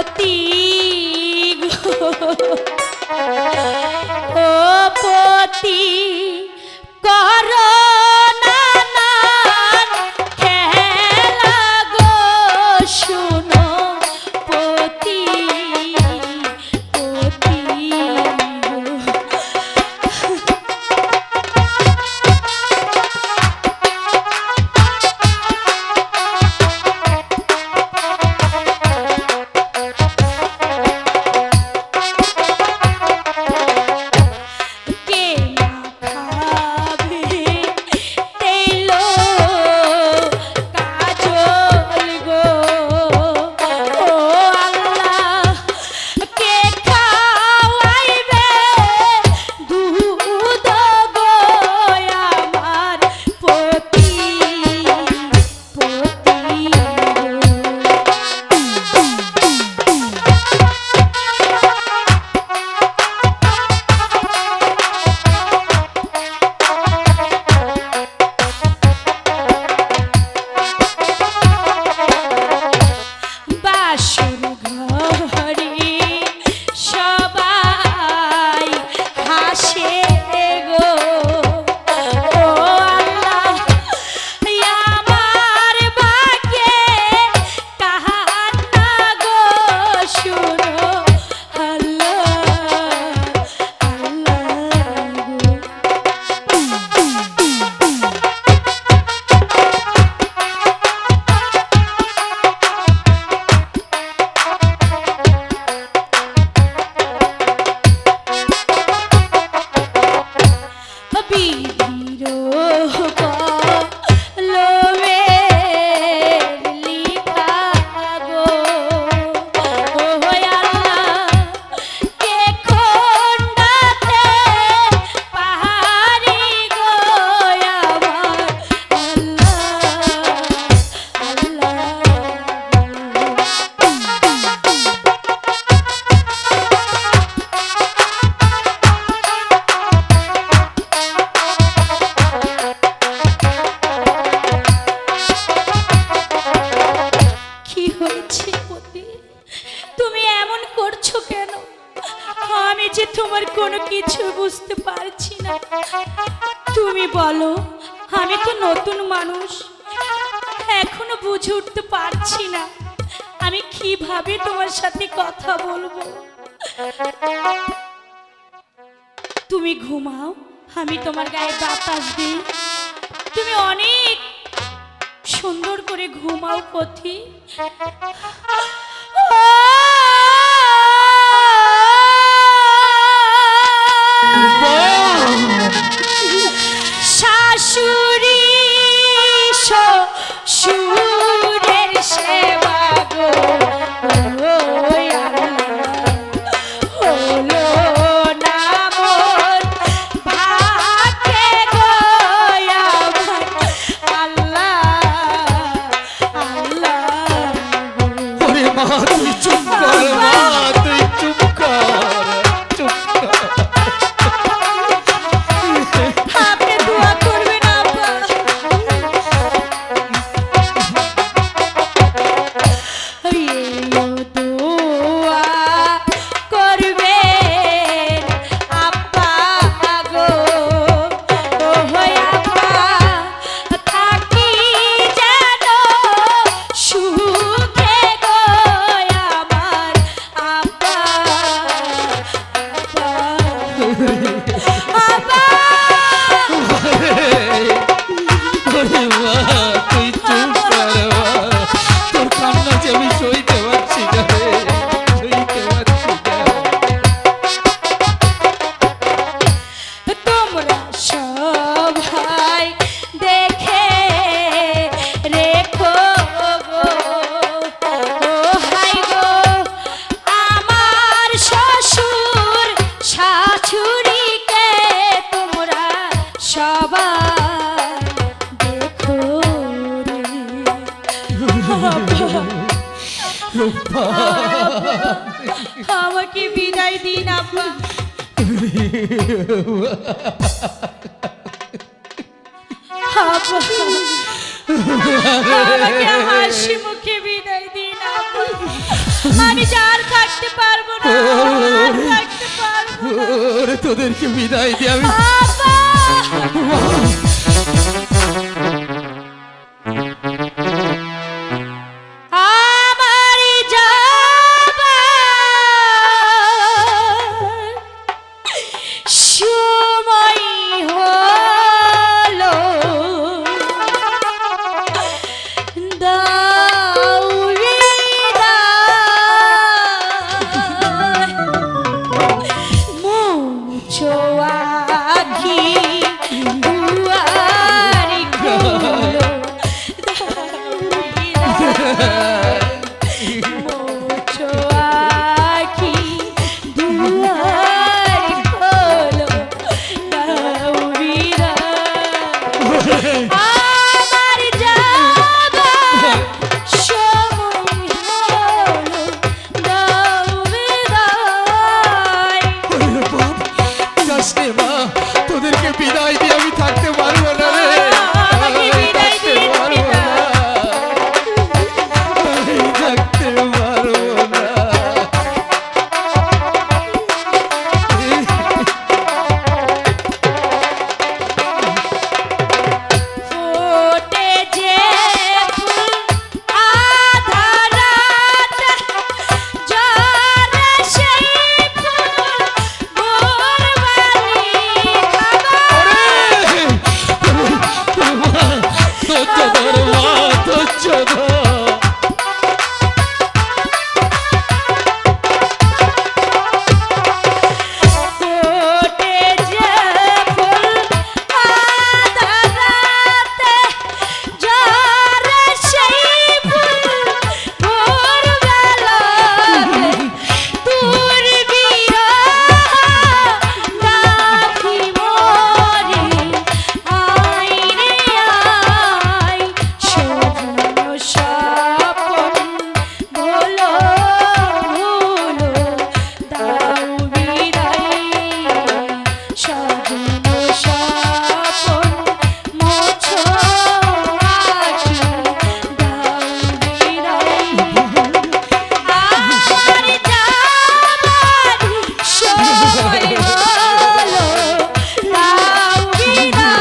পতি ও পতি করোনা নান খেলা গো শুনো পতি পতি তোমার কোনো কিছু বুঝতে পারছি না। তুমি বলো, আমি তো নতুন মানুষ, এখনো বুঝে উঠতে পারছি না আমি কিভাবে তোমার সাথে কথা বলবো। তুমি ঘুমাও, আমি তোমার গায়ে বাতাস দিই, তুমি অনেক সুন্দর করে ঘুমাও পথি। শাশুড়ি শ্বশুরের সেবা গো হলো না মোর ভাগ্যে গো আল্লাহ আল্লাহ। ওরে মা তুই চুপ কর, মা তুই চুপ কর, চুপ কর। আপনি দোয়া করবেন আব্বা। দোয়া করবেন আব্বা গো, ও আব্বা থাকি যেন সুখে গো আমার আব্বা আব্বা। ওরে মা তুই চুপ কর, মা তোর কান্না যে আমি সইতে পারছি না রে, সইতে পারছি না। তোমরা সবাই দেখে রেখো গো, ও হাই গো আমার শ্বশুর শাশুড়িকে তোমরা সবাই দেখো রে। আমাকে বিদায় দিন আব্বা, আমাকে হাসি মুখে বিদায় দিন আব্বা। আর আমি যে আর থাকতে পারবো না, আর থাকতে পারবো না। ওরে তোদেরকে বিদায় দিয়ে আমি বাবা! আমারই যাবার সময় হলো, দাও বিদায়। মুছো আখি দুয়ারি খোলো, দাও বিদায়। মুছো আখি দুয়ারি খোলো, দাও বিদায়। আমার যাবার সময় হলো, দাও বিদায়। ওরে বাপ, যাস রে মা, তোদেরকে বিদায় দিয়ে আমি থাকতে পারবো না রে। আমাকে বিদায় থাকতে দিয়ে পারবো দিবি না। না। আমি থাকতে পারবো না। ফোটে যে ফুল আধা রাত, ঝরে সেই ফুল ভোরবেলি খাবার। ধৈর্য ধর মা, ধৈর্য ধর। ফোটে যে ফুল আধা রাতে, ঝরে সেই ফুল ভোরবেলাতে। তোর বিরহ ডাকি মোরে, আয় রে আয়, স্বপ্ন স্বপন ভোলো ভোলো, দাও বিদায়। স্বপ্ন স্বপন মোছো আখি, দাও বিদায়। আমার যাবার সময় হলো, দাও বিদায়।